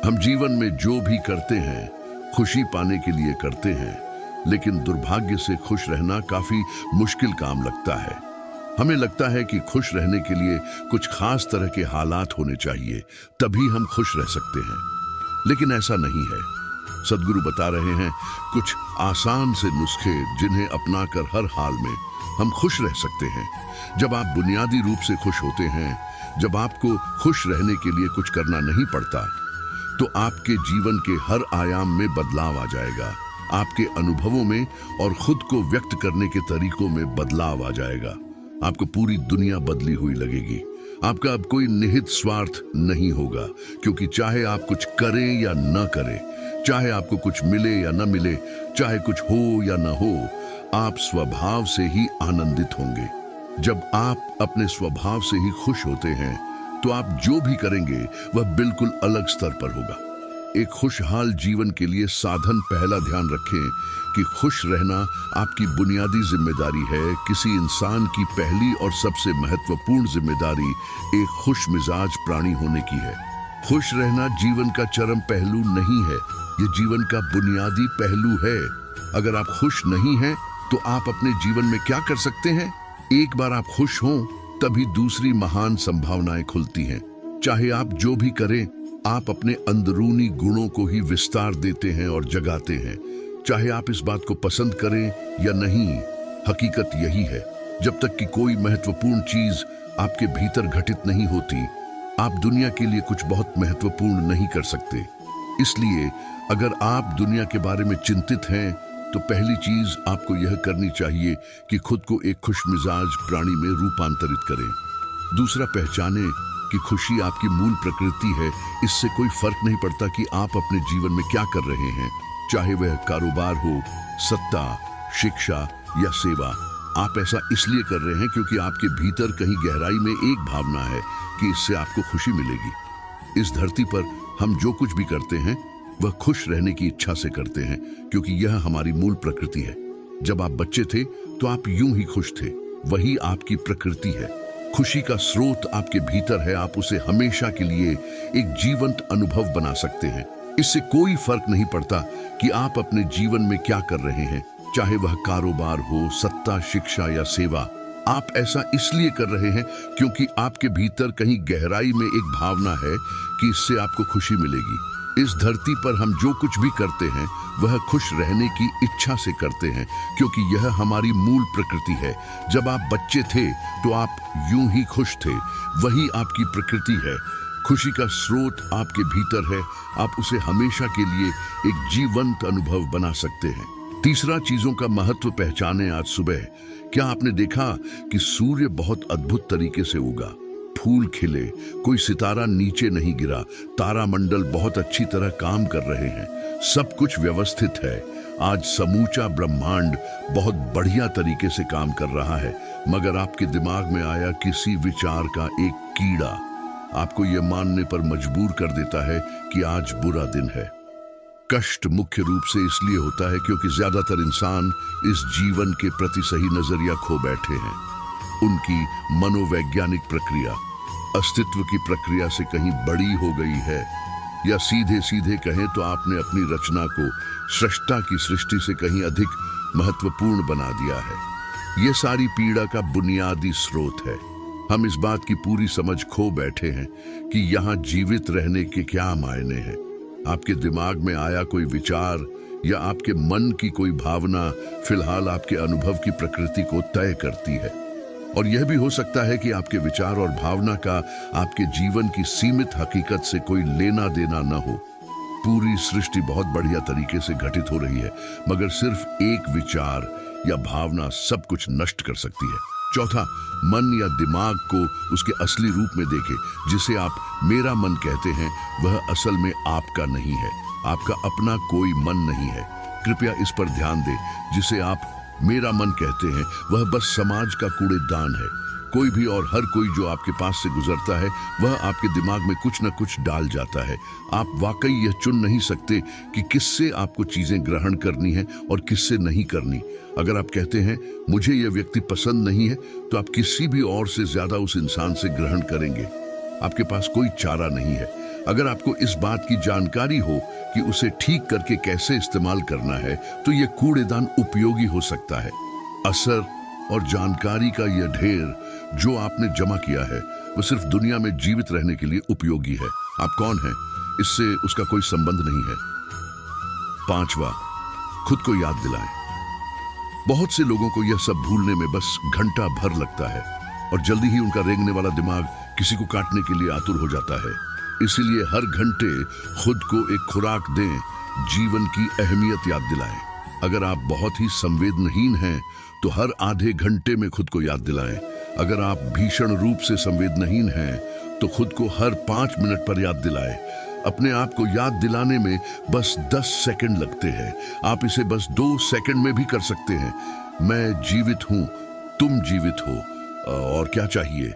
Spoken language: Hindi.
हम जीवन में जो भी करते हैं खुशी पाने के लिए करते हैं, लेकिन दुर्भाग्य से खुश रहना काफी मुश्किल काम लगता है। हमें लगता है कि खुश रहने के लिए कुछ खास तरह के हालात होने चाहिए, तभी हम खुश रह सकते हैं, लेकिन ऐसा नहीं है। सद्गुरु बता रहे हैं कुछ आसान से नुस्खे जिन्हें अपनाकर हर हाल में हम खुश रह सकते हैं। जब आप बुनियादी रूप से खुश होते हैं, जब आपको खुश रहने के लिए कुछ करना नहीं पड़ता, तो आपके जीवन के हर आयाम में बदलाव आ जाएगा। आपके अनुभवों में और खुद को व्यक्त करने के तरीकों में बदलाव आ जाएगा। आपको पूरी दुनिया बदली हुई लगेगी। आपका अब कोई निहित स्वार्थ नहीं होगा, क्योंकि चाहे आप कुछ करें या न करें, चाहे आपको कुछ मिले या न मिले, चाहे कुछ हो या न हो, आप स्वभाव से ही आनंदित होंगे। जब आप अपने स्वभाव से ही खुश होते हैं, तो आप जो भी करेंगे वह बिल्कुल अलग स्तर पर होगा। एक खुशहाल जीवन के लिए साधन पहला ध्यान रखें कि खुश रहना आपकी बुनियादी जिम्मेदारी है। किसी इंसान की पहली और सबसे महत्वपूर्ण जिम्मेदारी एक खुश मिजाज प्राणी होने की है। खुश रहना जीवन का चरम पहलू नहीं है, ये जीवन का बुनियादी पहलू है। अगर आप खुश नहीं हैं, तो आप अपने जीवन में क्या कर सकते हैं? एक बार आप खुश हों, तभी दूसरी महान संभावनाएं खुलती हैं। चाहे आप जो भी करें, आप अपने अंदरूनी गुणों को ही विस्तार देते हैं और जगाते हैं। चाहे आप इस बात को पसंद करें या नहीं, हकीकत यही है। जब तक कि कोई महत्वपूर्ण चीज आपके भीतर घटित नहीं होती, आप दुनिया के लिए कुछ बहुत महत्वपूर्ण नहीं कर सकते। इसलिए अगर आप दुनिया के बारे में चिंतित हैं, तो पहली चीज आपको यह करनी चाहिए कि खुद को एक खुशमिजाज प्राणी में रूपांतरित करें। दूसरा, पहचानें कि खुशी आपकी मूल प्रकृति है। इससे कोई फर्क नहीं पड़ता कि आप अपने जीवन में क्या कर रहे हैं, चाहे वह कारोबार हो, सत्ता, शिक्षा या सेवा। आप ऐसा इसलिए कर रहे हैं क्योंकि आपके भीतर कहीं गहराई में एक भावना है कि इससे आपको खुशी मिलेगी। इस धरती पर हम जो कुछ भी करते हैं, वह खुश रहने की इच्छा से करते हैं, क्योंकि यह हमारी मूल प्रकृति है। जब आप बच्चे थे, तो आप यूं ही खुश थे। वही आपकी प्रकृति है। खुशी का स्रोत आपके भीतर है। आप उसे हमेशा के लिए एक जीवंत अनुभव बना सकते हैं। इससे कोई फर्क नहीं पड़ता कि आप अपने जीवन में क्या कर रहे हैं, चाहे वह कारोबार हो, सत्ता, शिक्षा या सेवा। आप ऐसा इसलिए कर रहे हैं क्योंकि आपके भीतर कहीं गहराई में एक भावना है कि इससे आपको खुशी मिलेगी। इस धरती पर हम जो कुछ भी करते हैं, वह खुश रहने की इच्छा से करते हैं, क्योंकि यह हमारी मूल प्रकृति है। जब आप बच्चे थे, तो आप यूं ही खुश थे। वही आपकी प्रकृति है। खुशी का स्रोत आपके भीतर है। आप उसे हमेशा के लिए एक जीवंत अनुभव बना सकते हैं। तीसरा, चीजों का महत्व पहचाने। आज सुबह क्या आपने देखा कि सूर्य बहुत अद्भुत तरीके से उगा, फूल खिले, कोई सितारा नीचे नहीं गिरा, तारामंडल बहुत अच्छी तरह काम कर रहे हैं, सब कुछ व्यवस्थित है। आज समूचा ब्रह्मांड बहुत बढ़िया तरीके से काम कर रहा है, मगर आपके दिमाग में आया किसी विचार का एक कीड़ा, आपको यह मानने पर मजबूर कर देता है कि आज बुरा दिन है। कष्ट मुख्य रूप से इसलिए होता है क्योंकि ज्यादातर इंसान इस जीवन के प्रति सही नजरिया खो बैठे हैं। उनकी मनोवैज्ञानिक प्रक्रिया अस्तित्व की प्रक्रिया से कहीं बड़ी हो गई है, या सीधे सीधे कहें तो आपने अपनी रचना को सृष्टा की सृष्टि से कहीं अधिक महत्वपूर्ण बना दिया है। यह सारी पीड़ा का बुनियादी स्रोत है। हम इस बात की पूरी समझ खो बैठे हैं कि यहाँ जीवित रहने के क्या मायने हैं। आपके दिमाग में आया कोई विचार या आपके मन की कोई भावना फिलहाल आपके अनुभव की प्रकृति को तय करती है। और यह भी हो सकता है कि आपके विचार और भावना का आपके जीवन की सीमित हकीकत से कोई लेना देना न हो। पूरी सृष्टि बहुत बढ़िया तरीके से घटित हो रही है, मगर सिर्फ एक विचार या भावना सब कुछ नष्ट कर सकती है। चौथा, मन या दिमाग को उसके असली रूप में देखें। जिसे आप मेरा मन कहते हैं, वह असल में आपका नहीं है। आपका अपना कोई मन नहीं है। कृपया इस पर ध्यान दें। जिसे आप मेरा मन कहते हैं, वह बस समाज का कूड़ेदान है। कोई भी और हर कोई जो आपके पास से गुजरता है, वह आपके दिमाग में कुछ न कुछ डाल जाता है। आप वाकई यह चुन नहीं सकते कि किससे आपको चीजें ग्रहण करनी है और किससे नहीं करनी। अगर आप कहते हैं मुझे यह व्यक्ति पसंद नहीं है, तो आप किसी भी और से ज्यादा उस इंसान से ग्रहण करेंगे। आपके पास कोई चारा नहीं है। अगर आपको इस बात की जानकारी हो कि उसे ठीक करके कैसे इस्तेमाल करना है, तो यह कूड़ेदान उपयोगी हो सकता है। असर और जानकारी का यह ढेर जो आपने जमा किया है, वो सिर्फ दुनिया में जीवित रहने के लिए उपयोगी है। आप कौन हैं, इससे उसका कोई संबंध नहीं है। 5वां, खुद को याद दिलाएं। बहुत से लोगों को यह सब भूलने में बस घंटा भर लगता है और जल्दी ही उनका रेंगने वाला दिमाग किसी को काटने के लिए आतुर हो जाता है। इसीलिए हर घंटे खुद को एक खुराक दें, जीवन की अहमियत याद दिलाएं। अगर आप बहुत ही संवेदनहीन हैं तो हर आधे घंटे में खुद को याद दिलाएं। अगर आप भीषण रूप से संवेदनहीन हैं तो खुद को हर 5 मिनट पर याद दिलाएं। अपने आप को याद दिलाने में बस 10 सेकंड लगते हैं। आप इसे बस 2 सेकंड में भी कर सकते हैं। मैं जीवित हूं, तुम जीवित हो, और क्या चाहिए।